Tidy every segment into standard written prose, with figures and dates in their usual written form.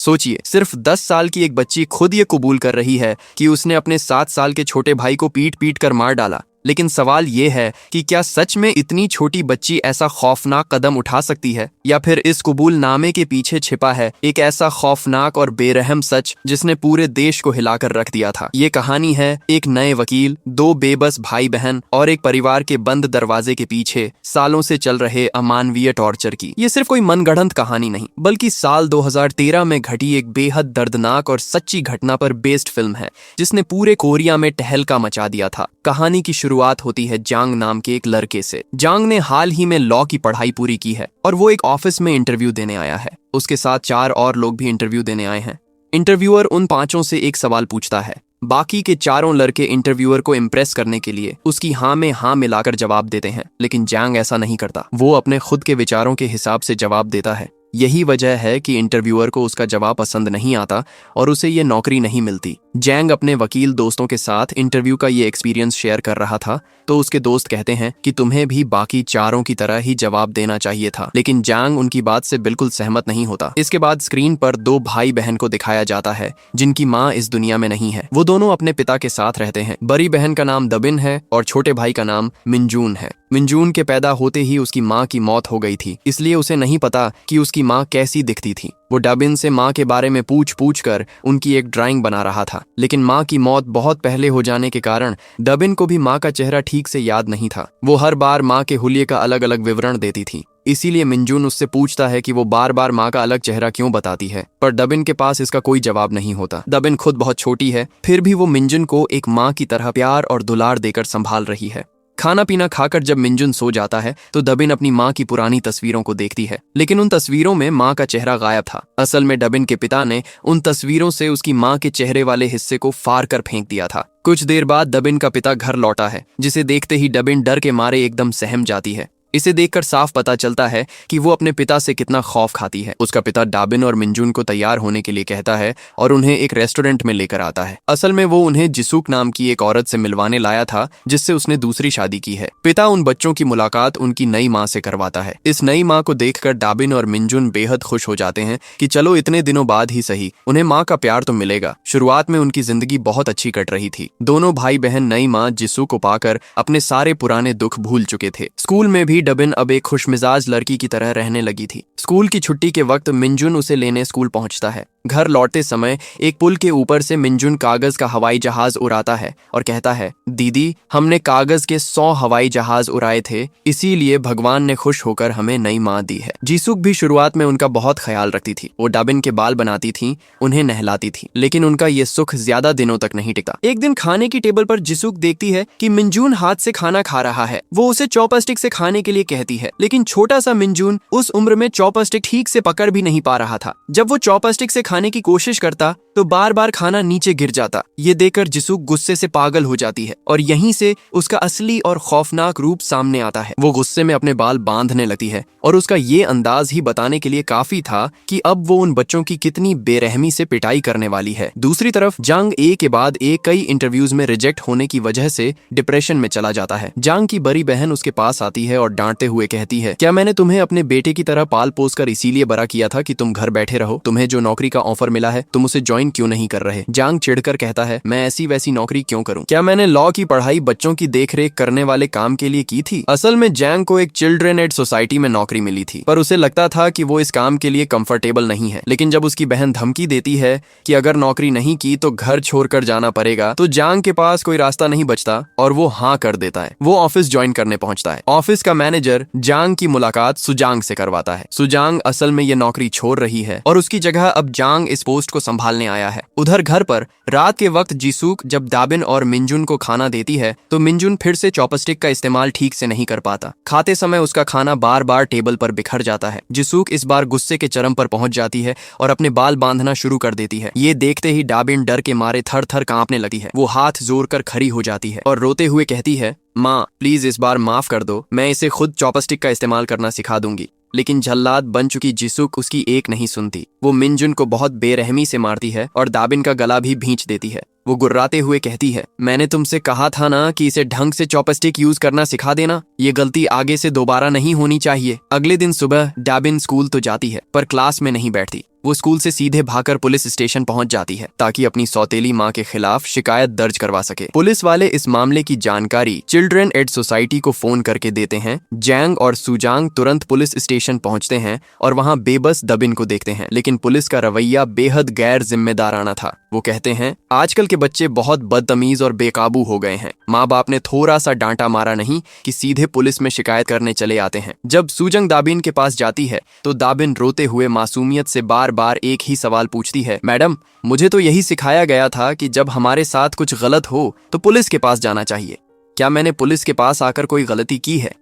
सोचिए, सिर्फ 10 साल की एक बच्ची खुद ये कबूल कर रही है कि उसने अपने 7 साल के छोटे भाई को पीट पीट कर मार डाला। लेकिन सवाल ये है कि क्या सच में इतनी छोटी बच्ची ऐसा खौफनाक कदम उठा सकती है, या फिर इस कबूलनामे के पीछे छिपा है एक ऐसा खौफनाक और बेरहम सच जिसने पूरे देश को हिलाकर रख दिया था। ये कहानी है एक नए वकील, दो बेबस भाई बहन और एक परिवार के बंद दरवाजे के पीछे सालों से चल रहे अमानवीय टॉर्चर की। ये सिर्फ कोई मनगढ़ंत कहानी नहीं, बल्कि साल 2013 में घटी एक बेहद दर्दनाक और सच्ची घटना पर बेस्ड फिल्म है जिसने पूरे कोरिया में तहलका मचा दिया था। कहानी की शुरुआत होती है जांग नाम के एक लड़के से। जांग ने हाल ही में लॉ की पढ़ाई पूरी की है और वो एक ऑफिस में इंटरव्यू देने आया है। उसके साथ 4 और लोग भी इंटरव्यू देने आए हैं। इंटरव्यूअर उन 5 से एक सवाल पूछता है। बाकी के 4 लड़के इंटरव्यूअर को इम्प्रेस करने के लिए उसकी हाँ में हाँ मिलाकर जवाब देते हैं, लेकिन जांग ऐसा नहीं करता। वो अपने खुद के विचारों के हिसाब से जवाब देता है। यही वजह है कि इंटरव्यूअर को उसका जवाब पसंद नहीं आता और उसे ये नौकरी नहीं मिलती। जैंग अपने वकील दोस्तों के साथ इंटरव्यू का ये एक्सपीरियंस शेयर कर रहा था तो उसके दोस्त कहते हैं कि तुम्हें भी बाकी 4 की तरह ही जवाब देना चाहिए था, लेकिन जैंग उनकी बात से बिल्कुल सहमत नहीं होता। इसके बाद स्क्रीन पर 2 भाई बहन को दिखाया जाता है जिनकी माँ इस दुनिया में नहीं है। वो दोनों अपने पिता के साथ रहते हैं। बड़ी बहन का नाम दबिन है और छोटे भाई का नाम मिनजून है। मिनजून के पैदा होते ही उसकी माँ की मौत हो गई थी, इसलिए उसे नहीं पता कि उसकी माँ कैसी दिखती थी। वो डबिन से माँ के बारे में पूछ पूछ कर उनकी एक ड्राइंग बना रहा था, लेकिन माँ की मौत बहुत पहले हो जाने के कारण डबिन को भी माँ का चेहरा ठीक से याद नहीं था। वो हर बार माँ के हुलिये का अलग अलग विवरण देती थी, इसीलिए मिनजून उससे पूछता है कि वो बार बार माँ का अलग चेहरा क्यों बताती है, पर डबिन के पास इसका कोई जवाब नहीं होता। डबिन खुद बहुत छोटी है, फिर भी वो मिनजून को एक माँ की तरह प्यार और दुलार देकर संभाल रही है। खाना पीना खाकर जब मिनजून सो जाता है तो डबिन अपनी माँ की पुरानी तस्वीरों को देखती है, लेकिन उन तस्वीरों में माँ का चेहरा गायब था। असल में डबिन के पिता ने उन तस्वीरों से उसकी माँ के चेहरे वाले हिस्से को फाड़ कर फेंक दिया था। कुछ देर बाद डबिन का पिता घर लौटा है, जिसे देखते ही डबिन डर के मारे एकदम सहम जाती है। इसे देखकर साफ पता चलता है कि वो अपने पिता से कितना खौफ खाती है। उसका पिता डबिन और मिनजून को तैयार होने के लिए कहता है और उन्हें एक रेस्टोरेंट में लेकर आता है। असल में वो उन्हें जिसूक नाम की एक औरत से मिलवाने लाया था जिससे उसने दूसरी शादी की है। पिता उन बच्चों की मुलाकात उनकी नई माँ से करवाता है। इस नई माँ को देखकर डबिन और मिनजून बेहद खुश हो जाते हैं कि चलो इतने दिनों बाद ही सही उन्हें माँ का प्यार तो मिलेगा। शुरुआत में उनकी जिंदगी बहुत अच्छी कट रही थी। दोनों भाई बहन नई माँ जिसू को पाकर अपने सारे पुराने दुख भूल चुके थे। स्कूल में भी डबिन अब एक खुशमिजाज लड़की की तरह रहने लगी थी। स्कूल की छुट्टी के वक्त मिनजून उसे लेने स्कूल पहुंचता है। घर लौटते समय एक पुल के ऊपर से मिनजून कागज का हवाई जहाज उड़ाता है और कहता है, दीदी हमने कागज के 100 हवाई जहाज उड़ाए थे, इसीलिए भगवान ने खुश होकर हमें नई माँ दी है। जीसुक भी शुरुआत में उनका बहुत ख्याल रखती थी। वो डबिन के बाल बनाती थी, उन्हें नहलाती थी, लेकिन उनका ये सुख ज्यादा दिनों तक नहीं टिका। एक दिन खाने की टेबल पर जीसुक देखती है कि मिनजून हाथ से खाना खा रहा है। वो उसे चॉपस्टिक से खाने के लिए कहती है, लेकिन छोटा सा मिनजून उस उम्र में चॉपस्टिक ठीक से पकड़ भी नहीं पा रहा था। जब वो चॉपस्टिक से खाने की कोशिश करता तो बार बार खाना नीचे गिर जाता। ये देखकर जिसूक गुस्से से पागल हो जाती है और यहीं से उसका असली और खौफनाक रूप सामने आता है। वो गुस्से में अपने बाल बांधने लगती है और उसका ये अंदाज ही बताने के लिए काफी था कि अब वो उन बच्चों की कितनी बेरहमी से पिटाई करने वाली है। दूसरी तरफ जांग एक के बाद एक कई इंटरव्यूज में रिजेक्ट होने की वजह से डिप्रेशन में चला जाता है। जांग की बड़ी बहन उसके पास आती है और डांटते हुए कहती है, क्या मैंने तुम्हें अपने बेटे की तरह पाल पोस कर इसीलिए बड़ा किया था कि तुम घर बैठे रहो? तुम्हें जो नौकरी का ऑफर मिला है तुम उसे ज्वाइन क्यों नहीं कर रहे? जांग चिढ़कर कहता है, मैं ऐसी वैसी नौकरी क्यों करूं? क्या मैंने लॉ की पढ़ाई बच्चों की देखरेख करने वाले काम के लिए की थी? असल में जांग को एक चिल्ड्रन एड सोसाइटी में नौकरी मिली थी, पर उसे लगता था कि वो इस काम के लिए कंफर्टेबल नहीं है। लेकिन जब उसकी बहन धमकी देती है कि अगर नौकरी नहीं की तो घर छोड़कर जाना पड़ेगा, तो जांग के पास कोई रास्ता नहीं बचता और वो हाँ कर देता है। वो ऑफिस ज्वाइन करने पहुंचता है। ऑफिस का मैनेजर जांग की मुलाकात सुजांग से करवाता है। सुजांग असल में ये नौकरी छोड़ रही है और उसकी जगह अब जांग इस पोस्ट को संभालने आया है। उधर घर पर रात के वक्त जीसूक जब डबिन और मिनजून को खाना देती है तो मिनजून फिर से चॉपस्टिक का इस्तेमाल ठीक से नहीं कर पाता। खाते समय उसका खाना बार बार टेबल पर बिखर जाता है। जीसूक इस बार गुस्से के चरम पर पहुंच जाती है और अपने बाल बांधना शुरू कर देती है। ये देखते ही डबिन डर के मारे थर थर कांपने लगती है। वो हाथ जोड़ कर खड़ी हो जाती है और रोते हुए कहती है, माँ प्लीज इस बार माफ कर दो, मैं इसे खुद चॉपस्टिक का इस्तेमाल करना सिखा दूंगी। लेकिन जल्लाद बन चुकी जीसुक उसकी एक नहीं सुनती। वो मिनजून को बहुत बेरहमी से मारती है और डबिन का गला भी भींच देती है। वो गुर्राते हुए कहती है, मैंने तुमसे कहा था ना कि इसे ढंग से चॉपस्टिक यूज करना सिखा देना, ये गलती आगे से दोबारा नहीं होनी चाहिए। अगले दिन सुबह डैबिन स्कूल तो जाती है पर क्लास में नहीं बैठती। वो स्कूल से सीधे भागकर पुलिस स्टेशन पहुंच जाती है ताकि अपनी सौतेली माँ के खिलाफ शिकायत दर्ज करवा सके। पुलिस वाले इस मामले की जानकारी चिल्ड्रन एड सोसाइटी को फोन करके देते हैं। जैंग और सुजांग तुरंत पुलिस स्टेशन पहुंचते हैं और वहां बेबस दबिन को देखते हैं, लेकिन पुलिस का रवैया बेहद गैर जिम्मेदाराना था। वो कहते हैं, आजकल के बच्चे बहुत बदतमीज और बेकाबू हो गए हैं। माँ बाप ने थोड़ा सा डांटा मारा नहीं कि सीधे पुलिस में शिकायत करने चले आते हैं। जब सुजंग दाबिन के पास जाती है तो दाबिन रोते हुए मासूमियत से बार बार एक ही सवाल पूछती है, मैडम मुझे तो यही सिखाया गया था कि जब हमारे साथ कुछ गलत हो तो पुलिस के पास जाना चाहिए। क्या मैंने पुलिस के पास आकर कोई गलती की है?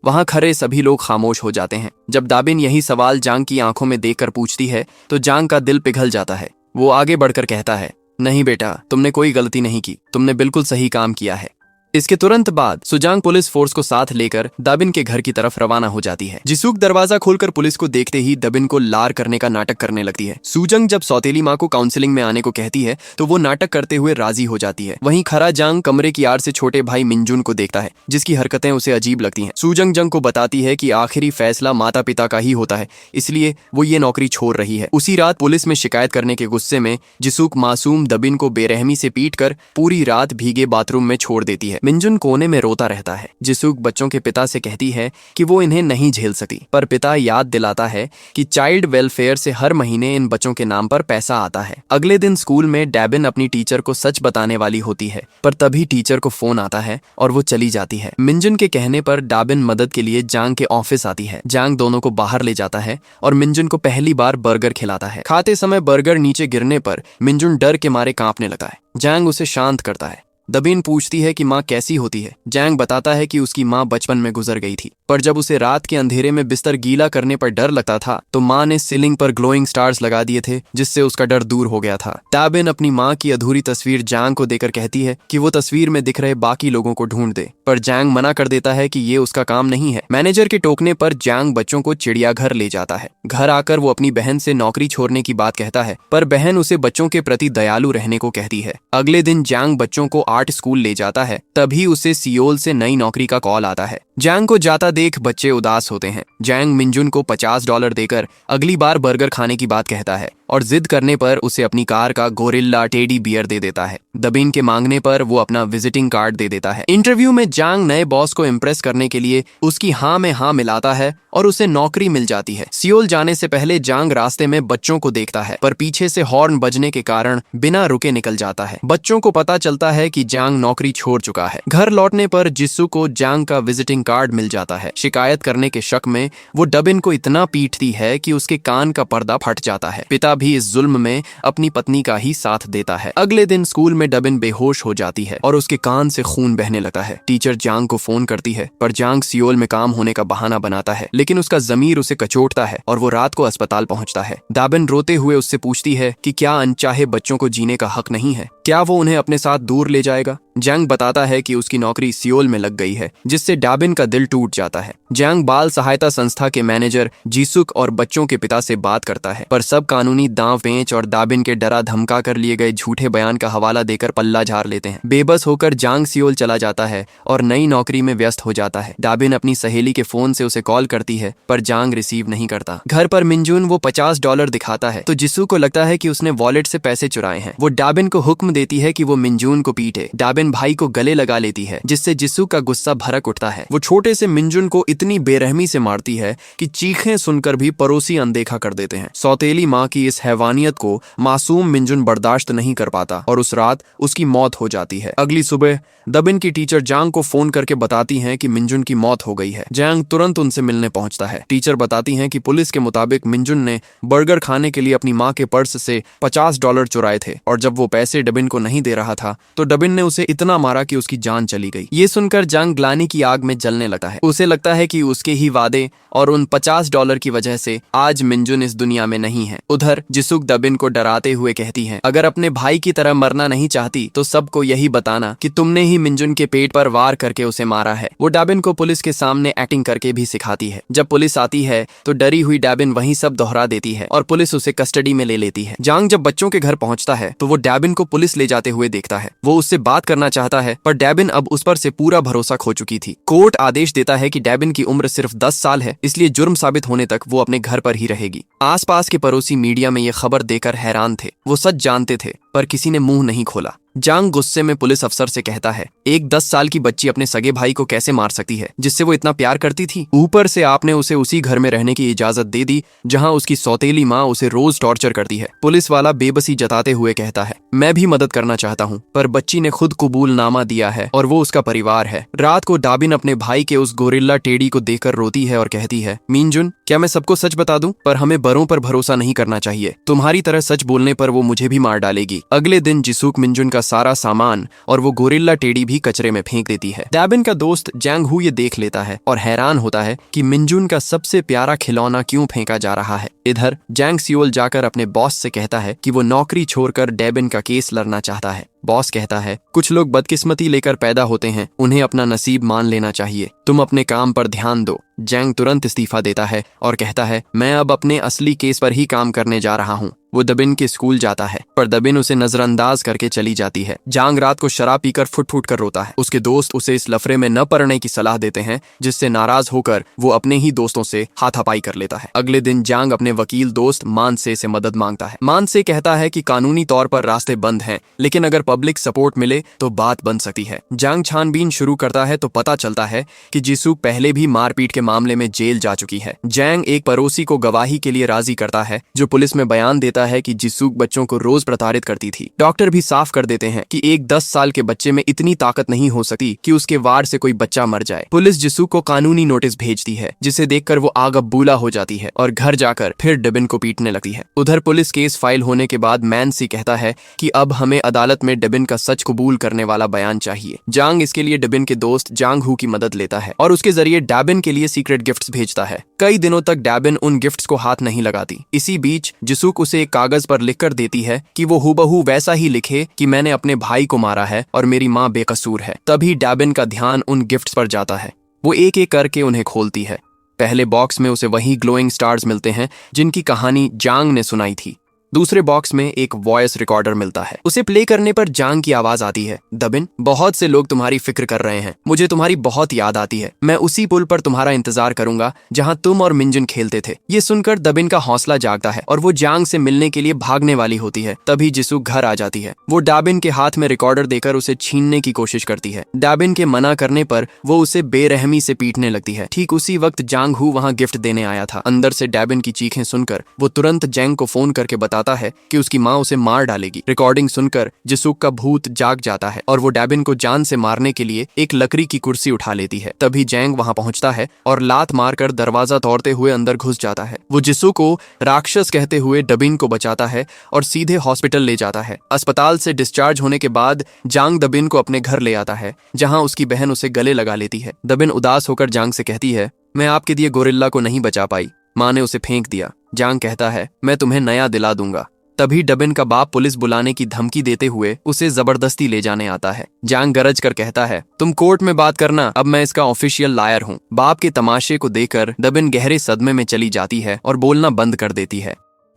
वहां खड़े सभी लोग खामोश हो जाते हैं। जब दाबिन यही सवाल जांग की आंखों में देखकर पूछती है तो जांग का दिल पिघल जाता है। वो आगे बढ़कर कहता है, नहीं बेटा, तुमने कोई गलती नहीं की, तुमने बिल्कुल सही काम किया है। इसके तुरंत बाद सुजांग पुलिस फोर्स को साथ लेकर दाबिन के घर की तरफ रवाना हो जाती है। जिसूक दरवाजा खोलकर पुलिस को देखते ही दबिन को लार करने का नाटक करने लगती है। सुजंग जब सौतेली माँ को काउंसलिंग में आने को कहती है तो वो नाटक करते हुए राजी हो जाती है। वहीं खरा जांग कमरे की आड़ से छोटे भाई मिंजुन को देखता है, जिसकी हरकतें उसे अजीब लगती हैं। सुजंग जंग को बताती है कि आखिरी फैसला माता पिता का ही होता है, इसलिए वो ये नौकरी छोड़ रही है। उसी रात पुलिस में शिकायत करने के गुस्से में जिसूक मासूम दबिन को बेरहमी से पीटकर पूरी रात भीगे बाथरूम में छोड़ देती है। मिंजुन कोने में रोता रहता है। जिसूक बच्चों के पिता से कहती है कि वो इन्हें नहीं झेल सकती, पर पिता याद दिलाता है कि चाइल्ड वेलफेयर से हर महीने इन बच्चों के नाम पर पैसा आता है। अगले दिन स्कूल में डैबिन अपनी टीचर को सच बताने वाली होती है, पर तभी टीचर को फोन आता है और वो चली जाती है। मिंजुन के कहने पर डैबिन मदद के लिए जांग के ऑफिस आती है। जांग दोनों को बाहर ले जाता है और मिंजुन को पहली बार बर्गर खिलाता है। खाते समय बर्गर नीचे गिरने पर मिंजुन डर के मारे कांपने लगता है। जांग उसे शांत करता है। दबिन पूछती है कि माँ कैसी होती है। जैंग बताता है कि उसकी माँ बचपन में गुजर गई थी, पर जब उसे रात के अंधेरे में बिस्तर गीला करने पर डर लगता था तो माँ ने सीलिंग पर ग्लोइंग स्टार्स लगा दिए थे, जिससे उसका डर दूर हो गया था। दाबिन अपनी माँ की अधूरी तस्वीर जैंग को देकर कहती है कि वो तस्वीर में दिख रहे बाकी लोगों को ढूंढ दे, पर जैंग मना कर देता है कि ये उसका काम नहीं है। मैनेजर के टोकने पर जैंग बच्चों को चिड़ियाघर ले जाता है। घर आकर वो अपनी बहन से नौकरी छोड़ने की बात कहता है, पर बहन उसे बच्चों के प्रति दयालु रहने को कहती है। अगले दिन जैंग बच्चों को आर्ट स्कूल ले जाता है, तभी उसे सियोल से नई नौकरी का कॉल आता है। जैंग को जाता देख बच्चे उदास होते हैं। जैंग मिंजुन को $50 देकर अगली बार बर्गर खाने की बात कहता है और जिद करने पर उसे अपनी कार का गोरिल्ला टेडी बियर दे देता है। दबिन के मांगने पर वो अपना विजिटिंग कार्ड दे देता है। इंटरव्यू में जैंग नए बॉस को इम्प्रेस करने के लिए उसकी हाँ में हाँ मिलाता है और उसे नौकरी मिल जाती है। सियोल जाने से पहले जैंग रास्ते में बच्चों को देखता है, पर पीछे से हॉर्न बजने के कारण बिना रुके निकल जाता है। बच्चों को पता चलता है कि जैंग नौकरी छोड़ चुका है। घर लौटने पर जिस्सू को जैंग का विजिटिंग कार्ड मिल जाता है। शिकायत करने के शक में वो दबिन को इतना पीटती है कि उसके कान का पर्दा फट जाता है। पिता भी इस जुल्म में अपनी पत्नी का ही साथ देता है। अगले दिन स्कूल में दबिन बेहोश हो जाती है और उसके कान से खून बहने लगता है। टीचर जैंग को फोन करती है, पर जैंग सियोल में काम होने का बहाना बनाता है, लेकिन उसका जमीर उसे कचोटता है और वो रात को अस्पताल पहुंचता है। दाबिन रोते हुए उससे पूछती है कि क्या अनचाहे बच्चों को जीने का हक नहीं है, क्या वो उन्हें अपने साथ दूर ले जाएगा। जैंग बताता है कि उसकी नौकरी सियोल में लग गई है, जिससे दाबिन का दिल टूट जाता है। जैंग बाल सहायता संस्था के मैनेजर जीसुक और बच्चों के पिता से बात करता है, पर सब कानूनी दांव पेंच और दाबिन के डरा धमका कर लिए गए झूठे बयान का हवाला देकर पल्ला झाड़ लेते हैं। बेबस होकर जैंग सियोल चला जाता है और नई नौकरी में व्यस्त हो जाता है। दाबिन अपनी सहेली के फोन से उसे कॉल करती है, पर जैंग रिसीव नहीं करता। घर पर मिंजुन वो $50 दिखाता है तो जिसू को लगता है कि उसने वॉलेट से पैसे चुराए हैं। वो दाबिन को हुक्म देती है कि वो मिंजुन को पीटे। दाबिन भाई को गले लगा लेती है, जिससे जिसू का गुस्सा भड़क उठता है। वो छोटे से मिंजुन को इतनी बेरहमी से मारती है कि चीखें सुनकर भी पड़ोसी अनदेखा कर देते हैं। सौतेली माँ की इस हैवानियत को मासूम मिंजुन बर्दाश्त नहीं कर पाता और उस रात उसकी मौत हो जाती है। अगली सुबह दबिन की टीचर जैंग को फोन करके बताती हैं कि मिंजुन की मौत हो गई है। जैंग तुरंत उनसे मिलने पहुंचता है। टीचर बताती हैं कि पुलिस के मुताबिक मिंजुन ने बर्गर खाने के लिए अपनी माँ के पर्स से $50 चुराए थे और जब वो पैसे दबिन को नहीं दे रहा था तो दबिन ने उसे इतना मारा कि उसकी जान चली गई। ये सुनकर जैंग ग्लानि की आग में जलने लगता है। उसे लगता है कि उसके ही वादे और उन $50 की वजह से आज मिंजुन इस दुनिया में नहीं है। उधर जिसुक दबिन को डराते हुए कहती है, अगर अपने भाई की तरह मरना नहीं चाहती तो सबको यही बताना कि तुमने ही मिंजुन के पेट पर वार करके उसे मारा है। वो डैबिन को पुलिस के सामने एक्टिंग करके भी सिखाती है। जब पुलिस आती है तो डरी हुई डैबिन वही सब दोहरा देती है और पुलिस उसे कस्टडी में ले लेती है। जैंग जब बच्चों के घर पहुंचता है तो वो डैबिन को पुलिस वापस ले जाते हुए देखता है। वो उससे बात करना चाहता है, पर डेबिन अब उस पर से पूरा भरोसा खो चुकी थी। कोर्ट आदेश देता है कि डेबिन की उम्र सिर्फ 10 साल है, इसलिए जुर्म साबित होने तक वो अपने घर पर ही रहेगी। आसपास के पड़ोसी मीडिया में ये खबर देकर हैरान थे। वो सच जानते थे, पर किसी ने मुंह नहीं खोला। जांग गुस्से में पुलिस अफसर से कहता है, एक 10 साल की बच्ची अपने सगे भाई को कैसे मार सकती है, जिससे वो इतना प्यार करती थी? ऊपर से आपने उसे उसी घर में रहने की इजाजत दे दी जहां उसकी सौतेली माँ उसे रोज टॉर्चर करती है। पुलिस वाला बेबसी जताते हुए कहता है, मैं भी मदद करना चाहता हूँ, पर बच्ची ने खुद कबूलनामा दिया है और वो उसका परिवार है। रात को डाबिन अपने भाई के उस गोरिल्ला टेडी को देखकर रोती है और कहती है, मिनजुन, क्या मैं सबको सच बता दूं? पर हमें बड़ों पर भरोसा नहीं करना चाहिए। तुम्हारी तरह सच बोलने पर वो मुझे भी मार डालेगी। अगले दिन जिसूक मिनजुन का सारा सामान और वो गोरिल्ला टेडी भी कचरे में फेंक देती है। डेबिन का दोस्त जैंग हू ये देख लेता है और हैरान होता है कि मिनजुन का सबसे प्यारा खिलौना क्यों फेंका जा रहा है। इधर जैंग सियोल जाकर अपने बॉस से कहता है कि वो नौकरी छोड़कर डेबिन का केस लड़ना चाहता है। बॉस कहता है, कुछ लोग बदकिस्मती लेकर पैदा होते हैं, उन्हें अपना नसीब मान लेना चाहिए। तुम अपने काम पर ध्यान दो। जैंग तुरंत इस्तीफा देता है और कहता है, मैं अब अपने असली केस पर ही काम करने जा रहा हूँ। वो दबिन के स्कूल जाता है, पर दबिन उसे नजरअंदाज करके चली जाती है। जांग रात को शराब पीकर फुट फुट कर रोता है। उसके दोस्त उसे इस लफड़े में न पड़ने की सलाह देते हैं, जिससे नाराज होकर वो अपने ही दोस्तों से हाथापाई कर लेता है। अगले दिन जांग अपने वकील दोस्त मानसे से मदद मांगता है। मानसे कहता है कि कानूनी तौर पर रास्ते बंद हैं, लेकिन अगर पब्लिक सपोर्ट मिले तो बात बन सकती है। जांग छानबीन शुरू करता है तो पता चलता है कि जिसूक पहले भी मारपीट के मामले में जेल जा चुकी है। जैंग एक पड़ोसी को गवाही के लिए राजी करता है, जो पुलिस में बयान देता है कि जिसूक बच्चों को रोज प्रताड़ित करती थी। डॉक्टर भी साफ कर देते हैं कि एक 10 साल के बच्चे में इतनी ताकत नहीं हो सकती कि उसके वार से कोई बच्चा मर जाए। पुलिस जिसूक को कानूनी नोटिस भेजती है, जिसे देखकर वो आग बूला हो जाती है और घर जाकर फिर डेबिन को पीटने लगती है। उधर पुलिस केस फाइल होने के बाद मैनसी कहता है कि अब हमें अदालत में डेबिन का सच कबूल करने वाला बयान चाहिए। जांग इसके लिए डेबिन के दोस्त जांग हू की मदद लेता है और उसके जरिए डेबिन के लिए सीक्रेट गिफ्ट्स भेजता है। कई दिनों तक डेबिन उन गिफ्ट्स को हाथ नहीं लगाती। इसी बीच जिसूक उसे एक कागज पर लिखकर देती है कि वो हूबहू वैसा ही लिखे कि मैंने अपने भाई को मारा है और मेरी माँ बेकसूर है। तभी डेबिन का ध्यान उन गिफ्ट्स पर जाता है। वो एक एक करके उन्हें खोलती है। पहले बॉक्स में उसे वही ग्लोइंग स्टार्स मिलते हैं जिनकी कहानी जांग ने सुनाई थी। दूसरे बॉक्स में एक वॉइस रिकॉर्डर मिलता है। उसे प्ले करने पर जांग की आवाज आती है, दबिन, बहुत से लोग तुम्हारी फिक्र कर रहे हैं। मुझे तुम्हारी बहुत याद आती है। मैं उसी पुल पर तुम्हारा इंतजार करूंगा जहां तुम और मिनजुन खेलते थे। ये सुनकर दबिन का हौसला जागता है और वो जांग से मिलने के लिए भागने वाली होती है। तभी जिसूक घर आ जाती है। वो डाबिन के हाथ में रिकॉर्डर देकर उसे छीनने की कोशिश करती है। डाबिन के मना करने पर वो उसे बेरहमी से पीटने लगती है। ठीक उसी वक्त जांग हू वहां गिफ्ट देने आया था। अंदर से डाबिन की चीखें सुनकर वो तुरंत जैंग को फोन करके बताता है कि उसकी माँ उसे मार डालेगी। रिकॉर्डिंग सुनकर जिसूक का भूत जाग जाता है और वो डेबिन को जान से मारने के लिए एक लकड़ी की कुर्सी उठा लेती है। तभी जैंग वहां पहुंचता है और लात मारकर दरवाजा तोड़ते हुए अंदर घुस जाता है। वो जिसूक को राक्षस कहते हुए डबिन को बचाता है और सीधे हॉस्पिटल ले जाता है। अस्पताल से डिस्चार्ज होने के बाद जांग दबिन को अपने घर ले आता है, जहां उसकी बहन उसे गले लगा लेती है। दबिन उदास होकर जांग से कहती है, मैं आपके दिए गोरिल्ला को नहीं बचा पाई, माँ ने उसे फेंक दिया। जांग कहता है, मैं तुम्हें नया दिला दूंगा। तभी डबिन का बाप पुलिस बुलाने की धमकी देते हुए उसे जबरदस्ती ले जाने आता है। जांग गरज कर कहता है, तुम कोर्ट में बात करना, अब मैं इसका ऑफिशियल लायर हूँ। बाप के तमाशे को देखकर डबिन गहरे सदमे में चली जाती है और बोलना बंद कर देती है।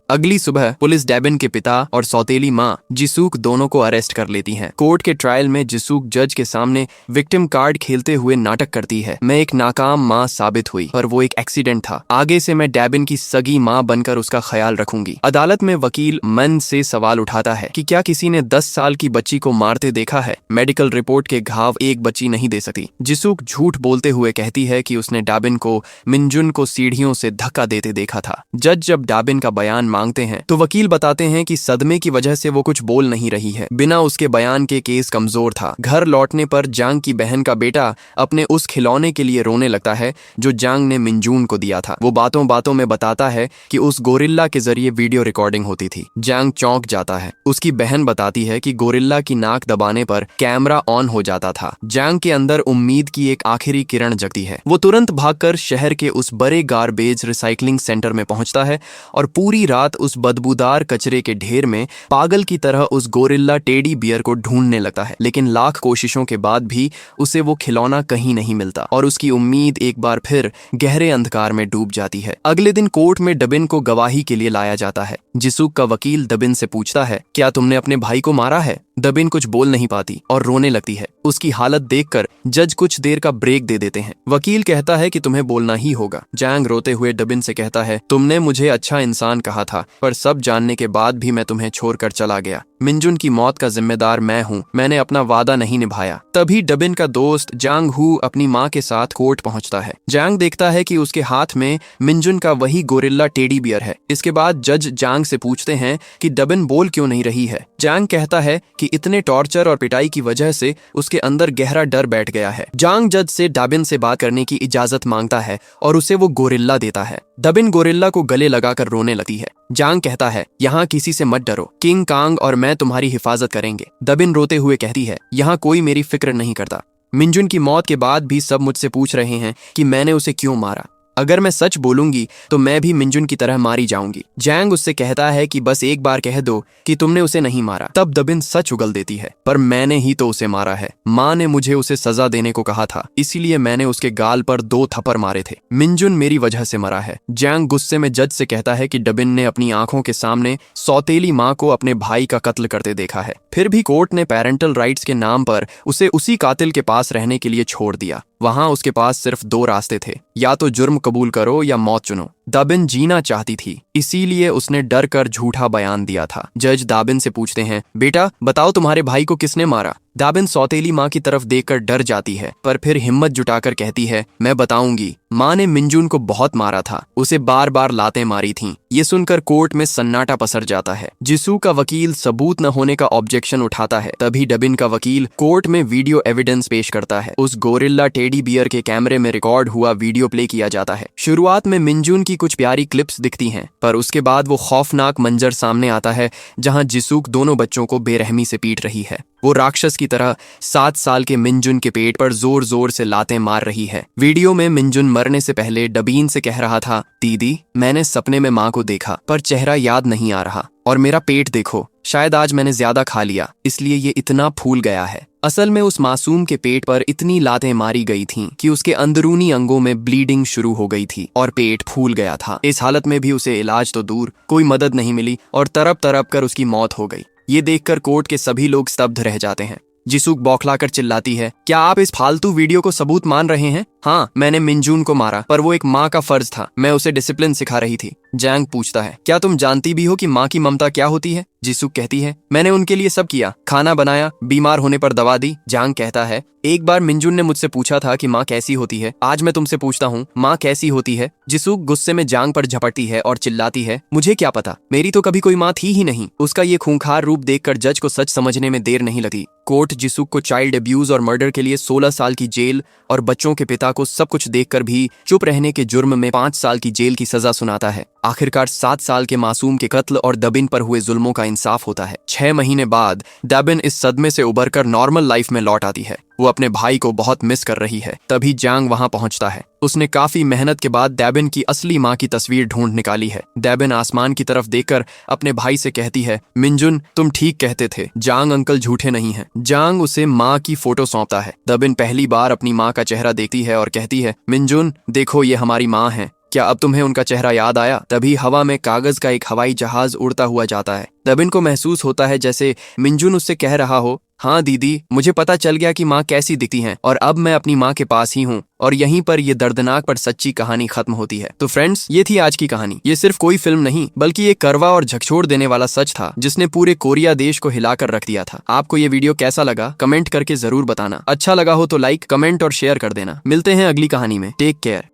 अगली सुबह पुलिस डेबिन के पिता और सौतेली माँ जिसूक दोनों को अरेस्ट कर लेती हैं। कोर्ट के ट्रायल में जिसूक जज के सामने विक्टिम कार्ड खेलते हुए नाटक करती है, मैं एक नाकाम माँ साबित हुई और वो एक एक्सीडेंट था। आगे से मैं डेबिन की सगी माँ बनकर उसका ख्याल रखूंगी। अदालत में वकील मन से सवाल उठाता है कि क्या किसी ने 10 साल की बच्ची को मारते देखा है? मेडिकल रिपोर्ट के घाव एक बच्ची नहीं दे सकती। जिसूक झूठ बोलते हुए कहती है कि उसने डेबिन को मिनजुन को सीढ़ियों से धक्का देते देखा था। जज जब डेबिन का बयान मांगते हैं तो वकील बताते हैं कि सदमे की वजह से वो कुछ बोल नहीं रही है। बिना उसके बयान के केस कमजोर था। घर लौटने पर जांग की बहन का बेटा अपने उस खिलौने के लिए रोने लगता है जो जांग ने मिनजून को दिया था। वो बातों बातों में बताता है कि उस गोरिल्ला के जरिए वीडियो रिकॉर्डिंग होती थी। जांग चौंक जाता है। उसकी बहन बताती है कि गोरिल्ला की नाक दबाने पर कैमरा ऑन हो जाता था। जांग के अंदर उम्मीद की एक आखिरी किरण जगती है। वो तुरंत भागकर शहर के उस बड़े गार्बेज रिसाइकलिंग सेंटर में पहुंचता है और पूरी रात रात उस बदबूदार कचरे के ढेर में पागल की तरह उस गोरिल्ला टेडी बियर को ढूंढने लगता है, लेकिन लाख कोशिशों के बाद भी उसे वो खिलौना कहीं नहीं मिलता और उसकी उम्मीद एक बार फिर गहरे अंधकार में डूब जाती है। अगले दिन कोर्ट में डबिन को गवाही के लिए लाया जाता है। जिसूक का वकील डबिन से पूछता है, क्या तुमने अपने भाई को मारा है? डबिन कुछ बोल नहीं पाती और रोने लगती है। उसकी हालत देखकर जज कुछ देर का ब्रेक दे देते हैं। वकील कहता है कि तुम्हें बोलना ही होगा। जैंग रोते हुए डबिन से कहता है, तुमने मुझे अच्छा इंसान कहा था, पर सब जानने के बाद भी मैं तुम्हें छोड़कर चला गया। मिंजुन की मौत का जिम्मेदार मैं हूँ, मैंने अपना वादा नहीं निभाया। तभी डबिन का दोस्त जांग हू अपनी माँ के साथ कोर्ट पहुँचता है। जांग देखता है कि उसके हाथ में मिंजुन का वही गोरिल्ला टेडी बियर है। इसके बाद जज जांग से पूछते हैं कि डबिन बोल क्यों नहीं रही है। जांग कहता है कि इतने टॉर्चर और पिटाई की वजह से उसके अंदर गहरा डर बैठ गया है। जांग जज से डबिन से बात करने की इजाजत मांगता है और उसे वो गोरिल्ला देता है। डबिन गोरिल्ला को गले लगाकर रोने लगती है। जांग कहता है, यहाँ किसी से मत डरो, किंग कांग और मैं तुम्हारी हिफाजत करेंगे। डबिन रोते हुए कहती है, यहाँ कोई मेरी फिक्र नहीं करता। मिंजुन की मौत के बाद भी सब मुझसे पूछ रहे हैं कि मैंने उसे क्यों मारा। अगर मैं सच बोलूंगी तो मैं भी मिंजुन की तरह मारी जाऊंगी। जैंग उससे कहता है कि बस एक बार कह दो कि तुमने उसे नहीं मारा। तब डबिन सच उगल देती है, पर मैंने ही तो उसे मारा है। माँ ने मुझे उसे सजा देने को कहा था, इसीलिए मैंने उसके गाल पर 2 थप्पड़ मारे थे। मिंजुन मेरी वजह से मरा है। जैंग गुस्से में जज से कहता है कि डबिन ने अपनी आंखों के सामने सौतेली माँ को अपने भाई का कत्ल करते देखा है, फिर भी कोर्ट ने पेरेंटल राइट्स के नाम पर उसे उसी कातिल के पास रहने के लिए छोड़ दिया। वहां उसके पास सिर्फ 2 रास्ते थे, या तो जुर्म कबूल करो या मौत चुनो। दाबिन जीना चाहती थी, इसीलिए उसने डर कर झूठा बयान दिया था। जज दाबिन से पूछते हैं, बेटा बताओ तुम्हारे भाई को किसने मारा? दाबिन सौतेली माँ की तरफ देखकर डर जाती है, पर फिर हिम्मत जुटाकर कहती है, मैं बताऊंगी। माँ ने मिंजुन को बहुत मारा था, उसे बार बार लातें मारी थीं। ये सुनकर कोर्ट में सन्नाटा पसर जाता है। जिसू का वकील सबूत न होने का ऑब्जेक्शन उठाता है। तभी डबिन का वकील कोर्ट में वीडियो एविडेंस पेश करता है। उस गोरिल्ला टेडी बियर के कैमरे में रिकॉर्ड हुआ वीडियो प्ले किया जाता है। शुरुआत में मिंजुन की कुछ प्यारी क्लिप्स दिखती हैं, पर उसके बाद वो खौफनाक मंजर सामने आता है जहां जिसूक दोनों बच्चों को बेरहमी से पीट रही है। वो राक्षस की तरह 7 साल के मिंजुन के पेट पर जोर जोर से लातें मार रही है। वीडियो में मिंजुन मरने से पहले डबीन से कह रहा था, दीदी मैंने सपने में माँ को देखा, पर चेहरा याद नहीं आ रहा, और मेरा पेट देखो, शायद आज मैंने ज्यादा खा लिया इसलिए ये इतना फूल गया है। असल में उस मासूम के पेट पर इतनी लातें मारी गई थीं कि उसके अंदरूनी अंगों में ब्लीडिंग शुरू हो गई थी और पेट फूल गया था। इस हालत में भी उसे इलाज तो दूर, कोई मदद नहीं मिली और तड़प तड़प कर उसकी मौत हो गई। ये देखकर कोर्ट के सभी लोग स्तब्ध रह जाते हैं। जिसूक बौखलाकर चिल्लाती है, क्या आप इस फालतू वीडियो को सबूत मान रहे हैं? हाँ, मैंने मिंजुन को मारा, पर वो एक माँ का फर्ज था, मैं उसे डिसिप्लिन सिखा रही थी। जैंग पूछता है, क्या तुम जानती भी हो कि माँ की ममता क्या होती है? जिसूक कहती है, मैंने उनके लिए सब किया, खाना बनाया, बीमार होने पर दवा दी। जांग कहता है, एक बार मिंजुन ने मुझसे पूछा था कि माँ कैसी होती है, आज मैं तुमसे पूछता हूँ माँ कैसी होती है? जिसूक गुस्से में जांग पर झपटती है और चिल्लाती है, मुझे क्या पता, मेरी तो कभी कोई माँ थी ही नहीं। उसका ये खूंखार रूप देखकर जज को सच समझने में देर नहीं लगी। कोर्ट जिसूक को चाइल्ड अब्यूज और मर्डर के लिए 16 साल की जेल और बच्चों के पिता को सब कुछ देखकर भी चुप रहने के जुर्म में 5 साल की जेल की सजा सुनाता है। आखिरकार 7 साल के मासूम के कत्ल और डबिन पर हुए जुल्मों का इंसाफ होता है। 6 महीने बाद डबिन इस सदमे से उबरकर नॉर्मल लाइफ में लौट आती है। वो अपने भाई को बहुत मिस कर रही है। तभी जांग वहां पहुंचता है। उसने काफी मेहनत के बाद डबिन की असली माँ की तस्वीर ढूंढ निकाली है। डबिन आसमान की तरफ देखकर अपने भाई से कहती है, मिंजुन तुम ठीक कहते थे, जांग अंकल झूठे नहीं हैं। जांग उसे माँ की फोटो सौंपता है। डबिन पहली बार अपनी माँ का चेहरा देखती है और कहती है, मिंजुन देखो ये हमारी माँ है, क्या अब तुम्हें उनका चेहरा याद आया? तभी हवा में कागज का एक हवाई जहाज उड़ता हुआ जाता है। डबिन को महसूस होता है जैसे मिंजुन उससे कह रहा हो, हाँ दीदी मुझे पता चल गया कि माँ कैसी दिखती हैं और अब मैं अपनी माँ के पास ही हूँ। और यहीं पर ये दर्दनाक पर सच्ची कहानी खत्म होती है। तो फ्रेंड्स, ये थी आज की कहानी। ये सिर्फ कोई फिल्म नहीं बल्कि एक करवा और झकझोर देने वाला सच था जिसने पूरे कोरिया देश को हिलाकर रख दिया था। आपको ये वीडियो कैसा लगा कमेंट करके जरूर बताना। अच्छा लगा हो तो लाइक, कमेंट और शेयर कर देना। मिलते हैं अगली कहानी में। Take care.